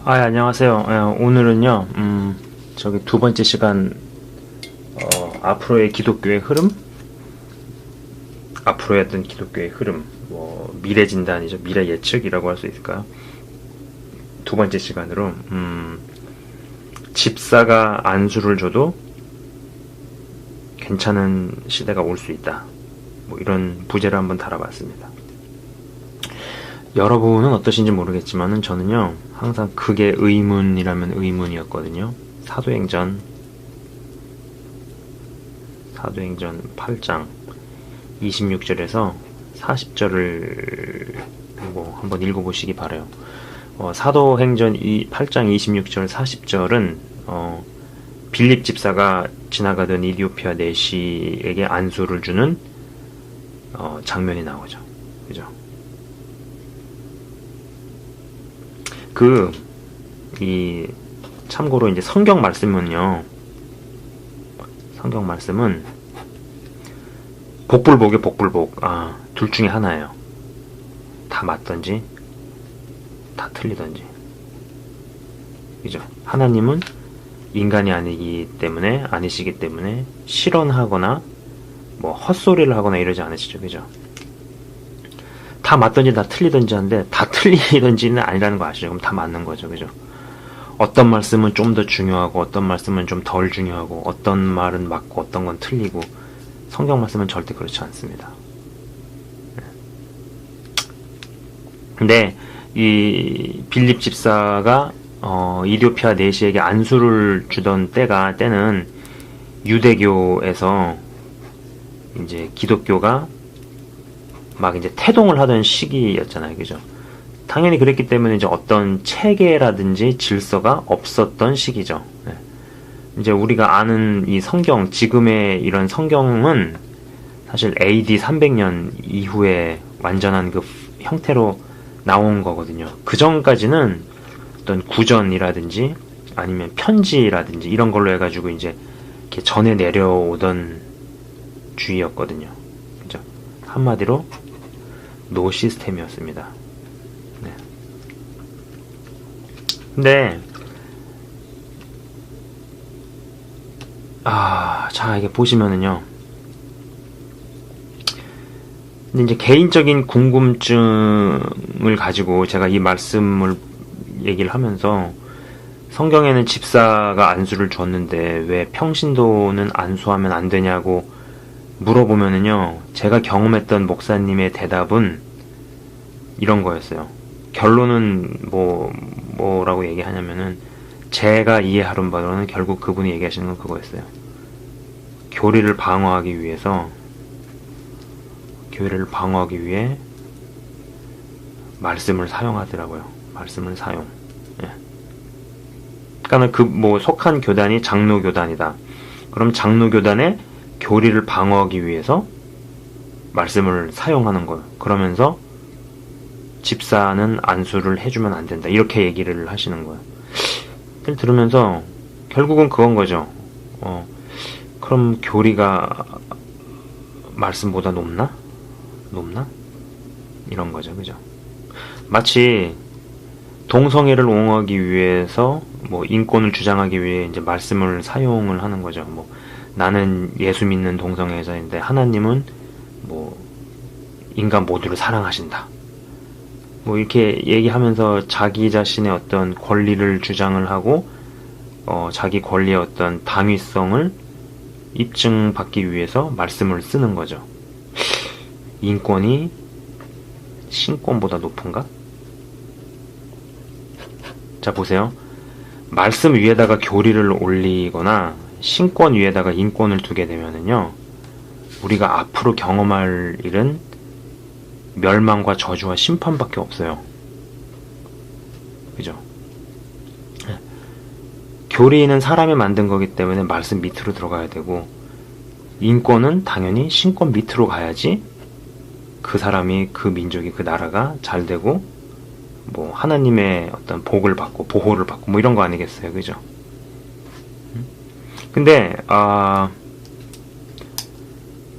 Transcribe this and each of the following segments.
안녕하세요. 오늘은요, 저기 두 번째 시간, 앞으로의 기독교의 흐름? 앞으로의 어떤 기독교의 흐름, 미래 진단이죠. 미래 예측이라고 할 수 있을까요? 두 번째 시간으로, 집사가 안수를 줘도 괜찮은 시대가 올 수 있다. 이런 부제를 한번 달아봤습니다. 여러분은 어떠신지 모르겠지만은 저는요, 항상 그게 의문이라면 의문이었거든요. 사도행전 8장 26절에서 40절을 한번 읽어보시기 바래요. 사도행전 8장 26절 40절은 빌립 집사가 지나가던 이디오피아 내시에게 안수를 주는 장면이 나오죠. 그죠? 참고로 이제 성경 말씀은 복불복의 복불복, 둘 중에 하나예요. 다 맞던지, 다 틀리던지. 그죠? 하나님은 인간이 아니시기 때문에 실언하거나, 헛소리를 하거나 이러지 않으시죠. 그죠? 다 맞던지 다 틀리던지 하는데 다 틀리던지는 아니라는 거 아시죠? 그럼 다 맞는 거죠. 그죠? 어떤 말씀은 좀 더 중요하고 어떤 말씀은 좀 덜 중요하고 어떤 말은 맞고 어떤 건 틀리고 성경 말씀은 절대 그렇지 않습니다. 근데 이 빌립 집사가 이디오피아 내시에게 안수를 주던 때는 유대교에서 이제 기독교가 막 이제 태동을 하던 시기였잖아요. 그죠? 당연히 그랬기 때문에 이제 어떤 체계라든지 질서가 없었던 시기죠. 이제 우리가 아는 이 성경, 지금의 이런 성경은 사실 AD 300년 이후에 완전한 그 형태로 나온 거거든요. 그 전까지는 어떤 구전이라든지 아니면 편지라든지 이런 걸로 해가지고 이제 이렇게 전해 내려오던 주의였거든요. 그죠? 한마디로 노 시스템이었습니다. 네. 근데 자, 이게 보시면은요. 근데 이제 개인적인 궁금증을 가지고 제가 이 말씀을 얘기를 하면서 성경에는 집사가 안수를 줬는데 왜 평신도는 안수하면 안 되냐고 물어보면은요, 제가 경험했던 목사님의 대답은 이런 거였어요. 결론은 뭐라고 얘기하냐면은, 제가 이해하는 바로는 결국 그분이 얘기하시는 건 그거였어요. 교리를 방어하기 위해 말씀을 사용하더라고요. 말씀을 사용. 예. 그러니까 속한 교단이 장로교단이다. 그럼 장로교단의 교리를 방어하기 위해서 말씀을 사용하는 거예요. 그러면서 집사는 안수를 해주면 안 된다. 이렇게 얘기를 하시는 거예요. 들으면서 결국은 그건 거죠. 그럼 교리가 말씀보다 높나? 이런 거죠. 그죠? 마치 동성애를 옹호하기 위해서 인권을 주장하기 위해 이제 말씀을 사용을 하는 거죠. 나는 예수 믿는 동성애자인데 하나님은 인간 모두를 사랑하신다. 이렇게 얘기하면서 자기 자신의 어떤 권리를 주장을 하고 자기 권리의 어떤 당위성을 입증받기 위해서 말씀을 쓰는 거죠. 인권이 신권보다 높은가? 자, 보세요. 말씀 위에다가 교리를 올리거나 신권 위에다가 인권을 두게 되면은요, 우리가 앞으로 경험할 일은 멸망과 저주와 심판밖에 없어요. 그죠? 교리는 사람이 만든 거기 때문에 말씀 밑으로 들어가야 되고, 인권은 당연히 신권 밑으로 가야지 그 사람이, 그 민족이, 그 나라가 잘 되고 하나님의 어떤 복을 받고 보호를 받고 이런 거 아니겠어요. 그죠? 근데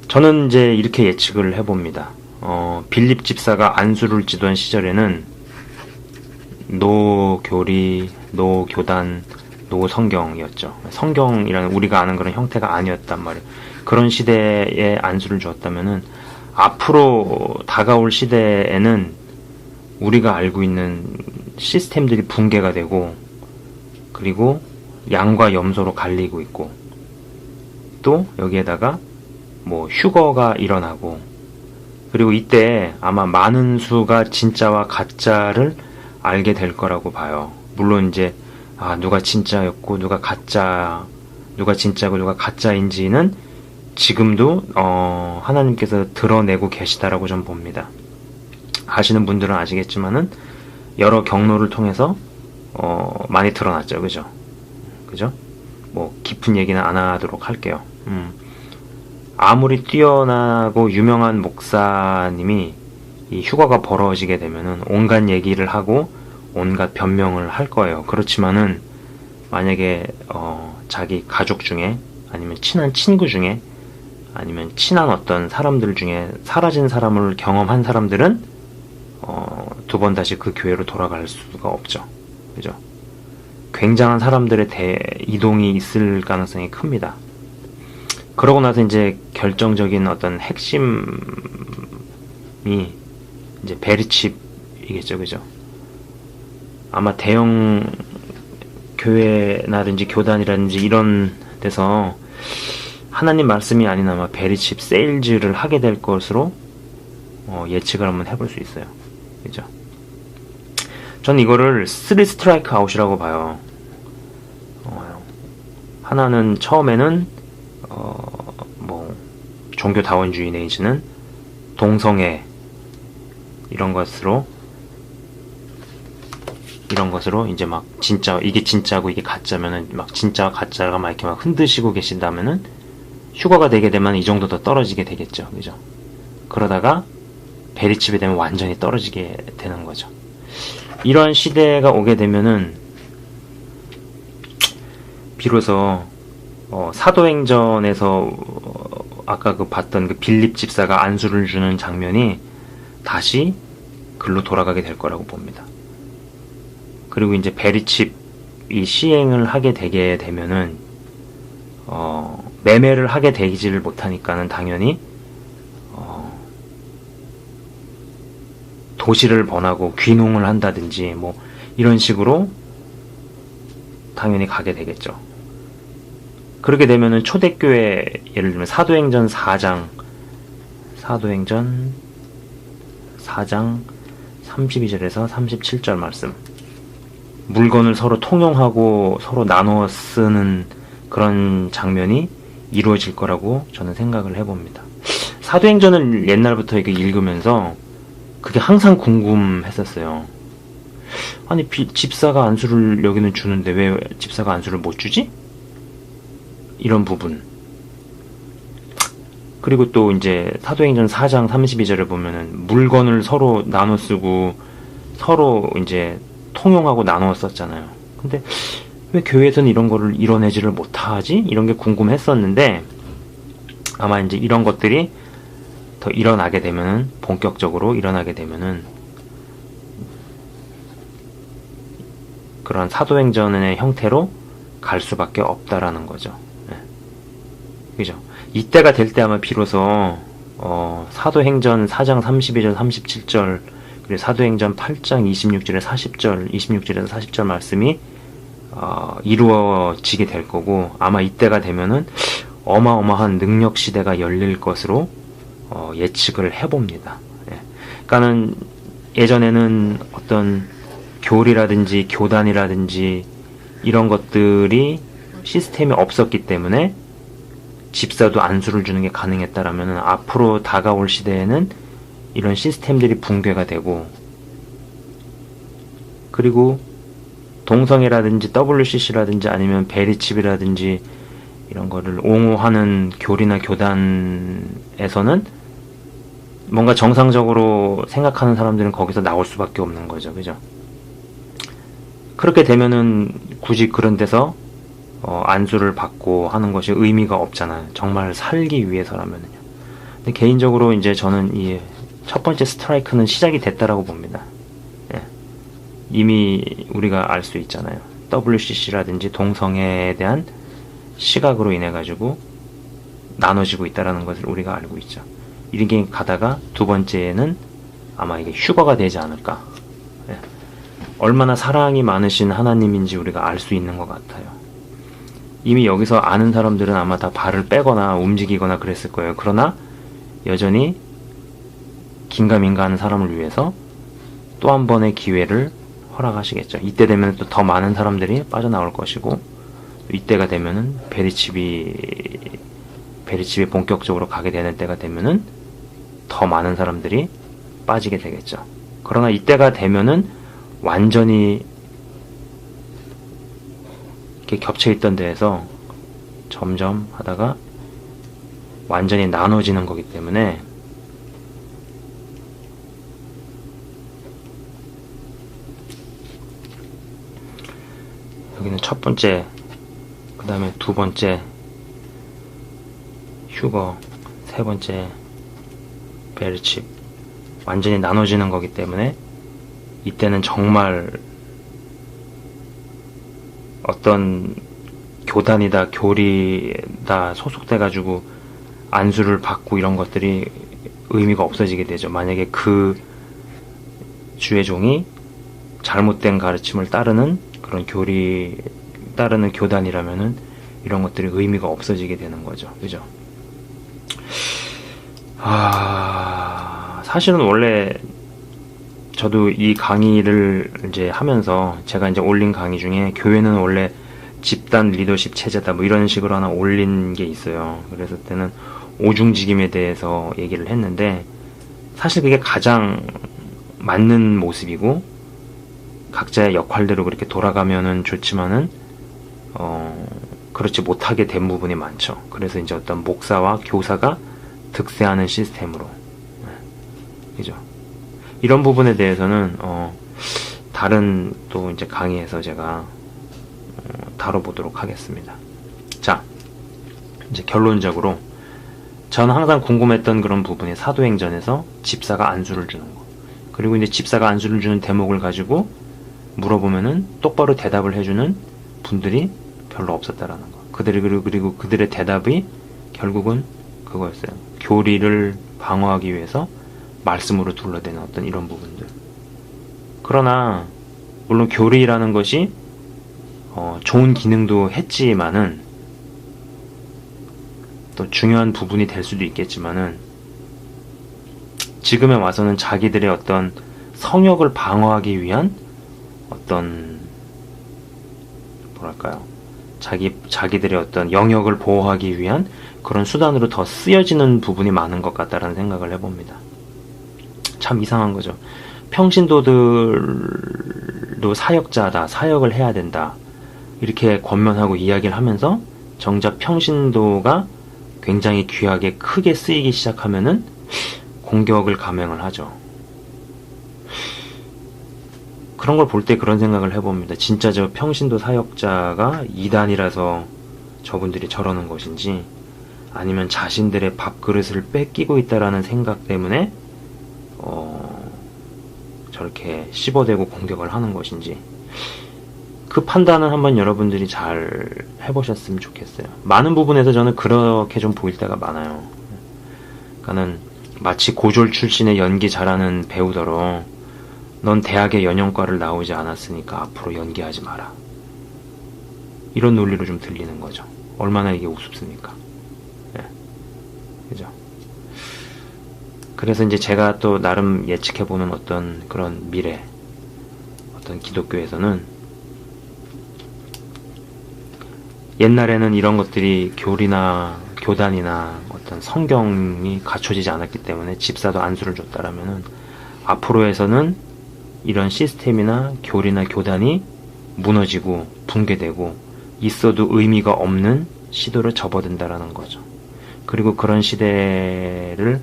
저는 이제 이렇게 예측을 해봅니다. 빌립 집사가 안수를 지도한 시절에는 노교리, 노교단, 노성경이었죠. 성경이라는 우리가 아는 그런 형태가 아니었단 말이에요. 그런 시대에 안수를 주었다면은 앞으로 다가올 시대에는 우리가 알고 있는 시스템들이 붕괴가 되고, 그리고 양과 염소로 갈리고 있고, 또 여기에다가 뭐 휴거가 일어나고, 그리고 이때 아마 많은 수가 진짜와 가짜를 알게 될 거라고 봐요. 물론 이제 누가 진짜였고 누가 진짜고 누가 가짜인지는 지금도 하나님께서 드러내고 계시다라고 좀 봅니다. 아시는 분들은 아시겠지만은 여러 경로를 통해서 많이 드러났죠. 그죠? 뭐 깊은 얘기는 안 하도록 할게요. 아무리 뛰어나고 유명한 목사님이 이 휴가가 벌어지게 되면은 온갖 얘기를 하고 온갖 변명을 할 거예요. 그렇지만은 만약에 자기 가족 중에, 아니면 친한 친구 중에, 아니면 친한 어떤 사람들 중에 사라진 사람을 경험한 사람들은 두 번 다시 그 교회로 돌아갈 수가 없죠. 그죠? 굉장한 사람들의 이동이 있을 가능성이 큽니다. 그러고 나서 이제 결정적인 어떤 핵심이 이제 베리칩이겠죠. 그죠? 아마 대형 교회라든지 교단이라든지 이런 데서 하나님 말씀이 아닌 아마 베리칩 세일즈를 하게 될 것으로 예측을 한번 해볼 수 있어요. 그죠? 전 이거를 3 스트라이크 아웃이라고 봐요. 하나는 처음에는 뭐 종교다원주의 내지는 동성애 이런 것으로 이제 막 진짜 이게 진짜고 이게 가짜면은 막 진짜와 가짜가 막 이렇게 막 흔드시고 계신다면은 휴가가 되게 되면 이 정도 더 떨어지게 되겠죠. 그죠? 그러다가 베리칩이 되면 완전히 떨어지게 되는 거죠. 이런 시대가 오게 되면은 비로소 사도행전에서 아까 그 봤던 그 빌립 집사가 안수를 주는 장면이 다시 글로 돌아가게 될 거라고 봅니다. 그리고 이제 베리칩이 시행을 하게 되게 되면은 매매를 하게 되지를 못하니까는 당연히 도시를 번하고 귀농을 한다든지 뭐 이런 식으로 당연히 가게 되겠죠. 그렇게 되면은 초대교회, 예를 들면 사도행전 4장 32절에서 37절 말씀, 물건을 서로 통용하고 서로 나누어 쓰는 그런 장면이 이루어질 거라고 저는 생각을 해봅니다. 사도행전을 옛날부터 이렇게 읽으면서 그게 항상 궁금했었어요. 아니 집사가 안수를 여기는 주는데 왜 집사가 안수를 못 주지? 이런 부분. 그리고 또 이제 사도행전 4장 32절을 보면은 물건을 서로 나눠 쓰고 서로 이제 통용하고 나누어 썼잖아요. 근데 왜 교회에서는 이런 거를 이뤄내지를 못하지? 이런 게 궁금했었는데 아마 이제 이런 것들이 더 일어나게 되면은, 본격적으로 일어나게 되면은 그런 사도행전의 형태로 갈 수밖에 없다라는 거죠. 네. 그죠? 이때가 될 때 아마 비로소 사도행전 4장 32절 37절 그리고 사도행전 8장 26절에 40절 26절에서 40절 말씀이 이루어지게 될 거고, 아마 이때가 되면은 어마어마한 능력 시대가 열릴 것으로 예측을 해봅니다. 예. 그러니까는 예전에는 어떤 교리라든지 교단이라든지 이런 것들이 시스템이 없었기 때문에 집사도 안수를 주는 게 가능했다라면 앞으로 다가올 시대에는 이런 시스템들이 붕괴가 되고, 그리고 동성애라든지 WCC라든지 아니면 베리칩이라든지 이런 거를 옹호하는 교리나 교단에서는 뭔가 정상적으로 생각하는 사람들은 거기서 나올 수밖에 없는 거죠. 그죠? 그렇게 되면은 굳이 그런 데서 안수를 받고 하는 것이 의미가 없잖아요. 정말 살기 위해서라면요. 근데 개인적으로 이제 저는 이 첫 번째 스트라이크는 시작이 됐다라고 봅니다. 예. 이미 우리가 알 수 있잖아요. WCC라든지 동성애에 대한 시각으로 인해 가지고 나눠지고 있다라는 것을 우리가 알고 있죠. 이렇게 가다가 두 번째는 아마 이게 휴거가 되지 않을까. 예. 얼마나 사랑이 많으신 하나님인지 우리가 알 수 있는 것 같아요. 이미 여기서 아는 사람들은 아마 다 발을 빼거나 움직이거나 그랬을 거예요. 그러나 여전히 긴가민가 하는 사람을 위해서 또 한 번의 기회를 허락하시겠죠. 이때 되면 또 더 많은 사람들이 빠져나올 것이고, 이때가 되면은 베리칩이 본격적으로 가게 되는 때가 되면은 더 많은 사람들이 빠지게 되겠죠. 그러나 이때가 되면은 완전히 이렇게 겹쳐있던 데에서 점점 하다가 완전히 나눠지는 거기 때문에 여기는 첫 번째, 그 다음에 두 번째 휴거, 세 번째 베르칩, 완전히 나눠지는 거기 때문에 이때는 정말 어떤 교단이다 교리다 소속돼가지고 안수를 받고 이런 것들이 의미가 없어지게 되죠. 만약에 그 주의 종이 잘못된 가르침을 따르는 그런 따르는 교단이라면은 이런 것들이 의미가 없어지게 되는 거죠. 그죠? 사실은 원래 저도 이 강의를 이제 하면서 제가 이제 올린 강의 중에 교회는 원래 집단 리더십 체제다 뭐 이런 식으로 하나 올린 게 있어요. 그래서 그때는 오중직임에 대해서 얘기를 했는데, 사실 그게 가장 맞는 모습이고 각자의 역할대로 그렇게 돌아가면은 좋지만은 그렇지 못하게 된 부분이 많죠. 그래서 이제 어떤 목사와 교사가 득세하는 시스템으로, 그죠? 이런 부분에 대해서는 다른 또 이제 강의에서 제가 다뤄보도록 하겠습니다. 자, 이제 결론적으로 저는 항상 궁금했던 그런 부분이 사도행전에서 집사가 안수를 주는 거, 그리고 이제 집사가 안수를 주는 대목을 가지고 물어보면은 똑바로 대답을 해주는 분들이 별로 없었다라는 거. 그리고 그들의 대답이 결국은 그거였어요. 교리를 방어하기 위해서 말씀으로 둘러대는 어떤 이런 부분들. 그러나 물론 교리라는 것이 좋은 기능도 했지만은, 또 중요한 부분이 될 수도 있겠지만은, 지금에 와서는 자기들의 어떤 성역을 방어하기 위한 어떤 뭐랄까요, 자기들의 어떤 영역을 보호하기 위한 그런 수단으로 더 쓰여지는 부분이 많은 것 같다라는 생각을 해봅니다. 참 이상한 거죠. 평신도들도 사역자다, 사역을 해야 된다, 이렇게 권면하고 이야기를 하면서 정작 평신도가 굉장히 귀하게 크게 쓰이기 시작하면은 공격을 감행을 하죠. 그런 걸 볼 때 그런 생각을 해봅니다. 진짜 저 평신도 사역자가 이단이라서 저분들이 저러는 것인지, 아니면 자신들의 밥그릇을 뺏기고 있다라는 생각 때문에 저렇게 씹어대고 공격을 하는 것인지, 그 판단은 한번 여러분들이 잘 해보셨으면 좋겠어요. 많은 부분에서 저는 그렇게 좀 보일 때가 많아요. 그러니까는 마치 고졸 출신의 연기 잘하는 배우더러 넌 대학의 연영과를 나오지 않았으니까 앞으로 연기하지 마라, 이런 논리로 좀 들리는 거죠. 얼마나 이게 우습습니까? 예. 그죠? 그래서 이제 제가 또 나름 예측해보는 어떤 그런 미래, 어떤 기독교에서는 옛날에는 이런 것들이 교리나 교단이나 어떤 성경이 갖춰지지 않았기 때문에 집사도 안수를 줬다라면은, 앞으로에서는 이런 시스템이나 교리나 교단이 무너지고 붕괴되고 있어도 의미가 없는 시도를 접어든다라는 거죠. 그리고 그런 시대를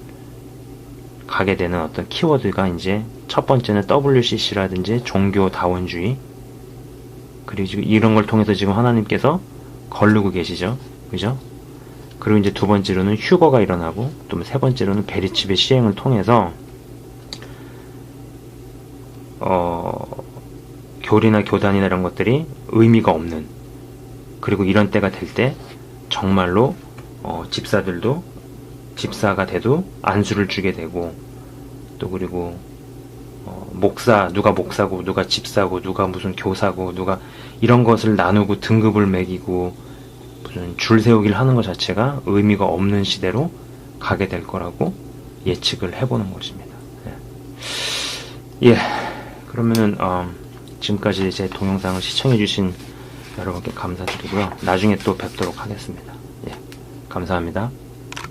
가게 되는 어떤 키워드가 이제 첫 번째는 WCC라든지 종교다원주의, 그리고 이런 걸 통해서 지금 하나님께서 거르고 계시죠. 그죠? 그리고 이제 두 번째로는 휴거가 일어나고, 또 세 번째로는 베리칩의 시행을 통해서 교리나 교단이나 이런 것들이 의미가 없는, 그리고 이런 때가 될 때 정말로 집사들도 집사가 돼도 안수를 주게 되고, 또 그리고 누가 목사고 누가 집사고 누가 무슨 교사고 누가 이런 것을 나누고 등급을 매기고 무슨 줄 세우기를 하는 것 자체가 의미가 없는 시대로 가게 될 거라고 예측을 해보는 것입니다. 예, 그러면은 지금까지 제 동영상을 시청해주신 여러분께 감사드리고요. 나중에 또 뵙도록 하겠습니다. 예, 감사합니다.